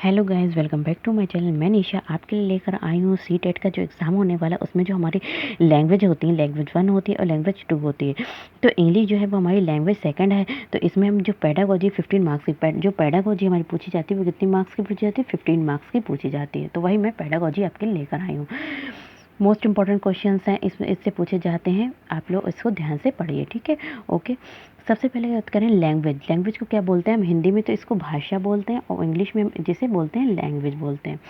Hello guys, welcome back to my channel. मैं निशा आपके लिए लेकर आई हूँ सी टेट का जो एग्ज़ाम होने वाला है। उसमें जो हमारी लैंग्वेज होती है, लैंग्वेज 1 होती है और लैंग्वेज 2 होती है। तो इंग्लिश जो है वो हमारी लैंग्वेज सेकंड है। तो इसमें हम जो पेडागोजी 15 मार्क्स की जो पेडागोजी हमारी पूछी जाती है वो कितनी मार्क्स की पूछी जाती है? 15 मार्क्स की पूछी जाती है। तो वही मैं पेडागोजी आपके लिए लेकर आई हूँ। मोस्ट इंपॉर्टेंट क्वेश्चंस हैं इससे पूछे जाते हैं। आप लोग इसको ध्यान से पढ़िए, ठीक है? ओके। सबसे पहले बात करें लैंग्वेज। लैंग्वेज को क्या बोलते हैं? हम हिंदी में तो इसको भाषा बोलते हैं और इंग्लिश में हम जिसे बोलते हैं लैंग्वेज बोलते हैं।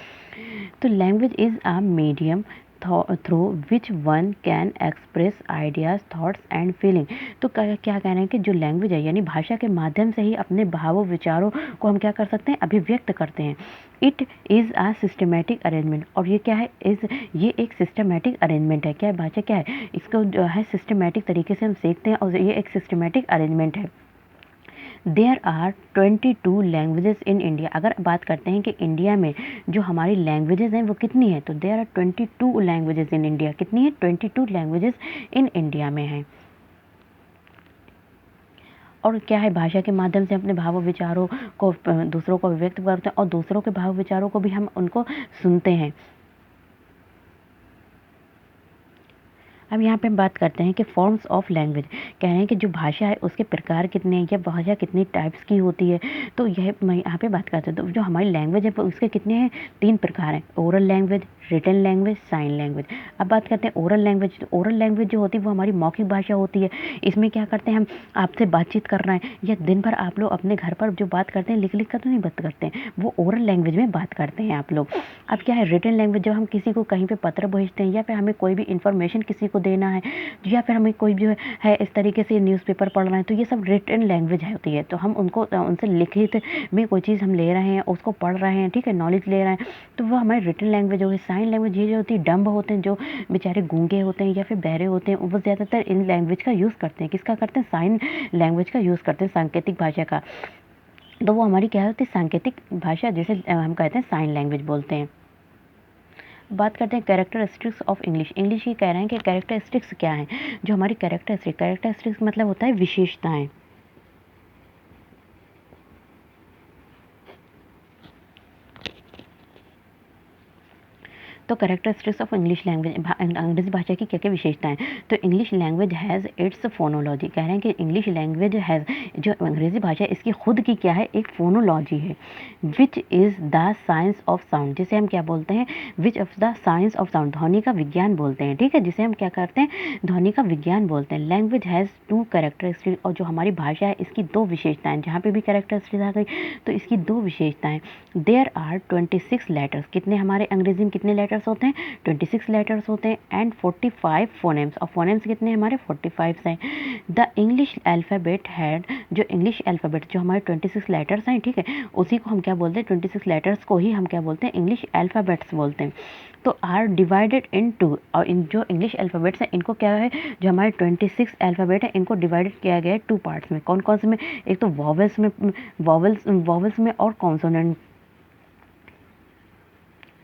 तो language is a medium through which one can express ideas, thoughts and feeling. तो क्या कह रहे हैं कि जो लैंग्वेज है यानी भाषा के माध्यम से ही अपने भावों विचारों को हम क्या कर सकते हैं? अभिव्यक्त करते हैं। It is a systematic arrangement. और ये क्या है? ये एक सिस्टमेटिक अरेंजमेंट है। क्या है? भाषा क्या है? इसको जो है सिस्टमेटिक तरीके से हम सीखते हैं और ये एक सिस्टमेटिक अरेंजमेंट है। There are 22 languages in India. अगर बात करते हैं कि इंडिया में जो हमारी लैंग्वेजेस हैं वो कितनी है, तो there are 22 languages in India. कितनी है? 22 लैंग्वेजेस इन इंडिया में है। और क्या है? भाषा के माध्यम से अपने भावों विचारों को दूसरों को व्यक्त करते हैं और दूसरों के भाव विचारों को भी हम उनको सुनते हैं। अब यहाँ पे हम बात करते हैं कि फॉर्म्स ऑफ लैंग्वेज। कह रहे हैं कि जो भाषा है उसके प्रकार कितने हैं या भाषा कितनी टाइप्स की होती है। तो यह मैं यहाँ पे बात करते हैं। तो जो हमारी लैंग्वेज है उसके कितने हैं? 3 प्रकार हैं: oral language, written language, sign language. अब बात करते हैं ओरल लैंग्वेज। तो ओरल लैंग्वेज जो होती है वो हमारी मौखिक भाषा होती है। इसमें क्या करते हैं? हम आपसे बातचीत कर रहे हैं या दिन भर आप लोग अपने घर पर जो बात करते हैं लिख लिख कर तो नहीं बात करते हैं, वो ओरल लैंग्वेज में बात करते हैं आप लोग। अब क्या है? Written language. जब हम किसी को कहीं पे पत्र भेजते हैं या फिर हमें कोई भी इंफॉर्मेशन किसी को देना है या फिर हमें कोई जो है इस तरीके से न्यूज़पेपर पढ़ रहे हैं, तो ये सब रिटन लैंग्वेज होती है। तो हम उनको उनसे लिखित में कोई चीज़ हम ले रहे हैं, उसको पढ़ रहे हैं, ठीक है, नॉलेज ले रहे हैं, तो वो हमारी रिटन लैंग्वेज होगी। साइन लैंग्वेज ये जो होती है, डम्ब होते हैं, जो बेचारे गूंगे होते हैं या फिर बहरे होते हैं, वो ज़्यादातर इन लैंग्वेज का यूज़ करते हैं। किसका करते हैं? साइन लैंग्वेज का यूज़ करते हैं, सांकेतिक भाषा का। तो वो हमारी क्या होती है? सांकेतिक भाषा, जिसे हम कहते हैं साइन लैंग्वेज बोलते हैं। बात करते हैं कैरेक्टरिस्टिक्स ऑफ इंग्लिश। इंग्लिश ये कह रहे हैं कि कैरेक्टरिस्टिक्स क्या हैं? जो हमारी कैरेक्टरिस्टिक्स मतलब होता है विशेषताएं। तो कैरेक्टरिस्टिक्स ऑफ इंग्लिश लैंग्वेज, अंग्रेजी भाषा की क्या क्या विशेषताएं? तो English language has its phonology. कह रहे हैं कि इंग्लिश लैंग्वेज हैज़, जो अंग्रेजी भाषा इसकी खुद की क्या है? एक फोनोलॉजी है। Which is the science of sound, जिसे हम क्या बोलते हैं? Which of the science of sound, ध्वनि का विज्ञान बोलते हैं, ठीक है, जिसे हम क्या करते हैं? ध्वनि का विज्ञान बोलते हैं। Language has 2 characteristic. और जो हमारी भाषा है इसकी 2 विशेषताएं। जहाँ पे भी कैरेक्टरिस्टिक आ गई तो इसकी 2 विशेषताएं। There are 26 letters. कितने हमारे अंग्रेजी में कितने लेटर्स होते हैं? 26 लेटर्स होते हैं। एंड 45 फोनेम्स। और फोनेम्स कितने हमारे? 45 हैं। द इंग्लिश अल्फ़ाबेट हैड, जो इंग्लिश अल्फ़ाबेट जो हमारे 26 लेटर्स हैं, ठीक है, उसी को हम क्या बोलते हैं? 26 लेटर्स को ही हम क्या बोलते हैं? इंग्लिश अल्फ़ाबेट्स बोलते हैं। तो आर डिवाइडेड इन 2। और इन जो इंग्लिश अल्फ़ाबेट्स हैं इनको क्या है? जो हमारे 26 अल्फ़ाबेट है इनको डिवाइडेड किया गया है 2 पार्ट्स में। कौन कौन से में? एक तो वॉवल्स में और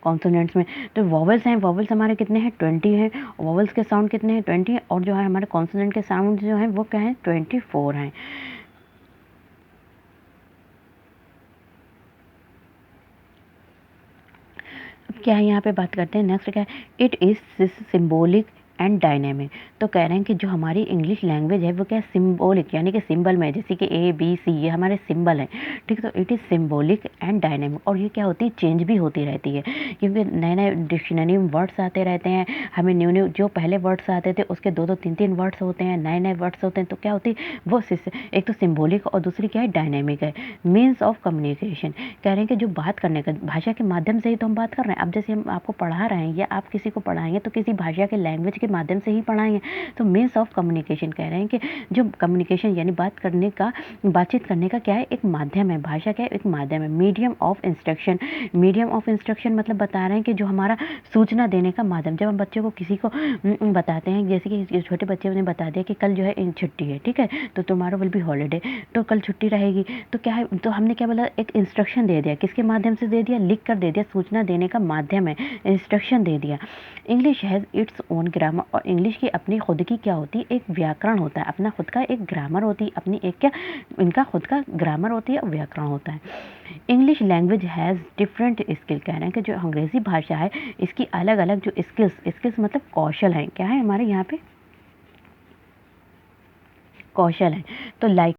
कॉन्सोनेंट्स में। तो वॉवल्स हैं, वॉवल्स हमारे कितने हैं? 20 हैं। वॉवल्स के साउंड कितने हैं? 20 हैं। और जो है हमारे कॉन्सोनेंट के साउंड जो हैं वो क्या हैं? 24 हैं। अब क्या है? यहाँ पे बात करते हैं नेक्स्ट क्या है? It is symbolic and dynamic. तो कह रहे हैं कि जो हमारी इंग्लिश लैंग्वेज है वो क्या? सिम्बोलिक, यानी कि सिंबल में, जैसे कि A B C ये हमारे सिंबल हैं, ठीक है। तो it is symbolic and dynamic. और ये क्या होती है? चेंज भी होती रहती है, क्योंकि नए नए डिक्शनरी में वर्ड्स आते रहते हैं। हमें न्यू न्यू जो पहले वर्ड्स आते थे उसके 2 2 3 3 वर्ड्स होते हैं, नए नए वर्ड्स होते हैं। तो क्या होती है वो? एक तो सिम्बोलिक और दूसरी क्या है? डायनेमिक है। Means of communication. कह रहे हैं कि जो बात करने का, भाषा के माध्यम से ही तो हम बात कर रहे हैं। अब जैसे हम आपको पढ़ा रहे हैं या आप किसी को पढ़ाएंगे तो किसी भाषा के लैंग्वेज के माध्यम से ही पढ़ाएंगे। तो मीन्स ऑफ कम्युनिकेशन कह रहे हैं कि जो कम्युनिकेशन यानी बातचीत करने का क्या है? एक माध्यम है। भाषा क्या है? एक माध्यम है। Medium of instruction. Medium of instruction मतलब बता रहे हैं कि जो हमारा सूचना देने का माध्यम। जब हम बच्चों को किसी को बताते हैं, जैसे कि छोटे बच्चे ने बता दिया कि कल जो है छुट्टी है, ठीक है, तो टुमारो विल बी हॉलीडे, तो कल छुट्टी रहेगी। तो क्या है? तो हमने क्या बोला? एक इंस्ट्रक्शन दे दिया। किसके माध्यम से दे दिया? लिख कर दे दिया। सूचना देने का माध्यम है, इंस्ट्रक्शन दे दिया। English has its own grammar और इंग्लिश की अपनी खुद की क्या होती है, एक व्याकरण होता है, अपना खुद का एक ग्रामर होती है, अपनी एक क्या इनका खुद का ग्रामर होती है और व्याकरण होता है। English language has different skill, कह रहे हैं कि जो अंग्रेज़ी भाषा है इसकी अलग-अलग जो स्किल्स मतलब कौशल हैं, क्या है हमारे यहाँ पे? कौशल हैं। तो लाइक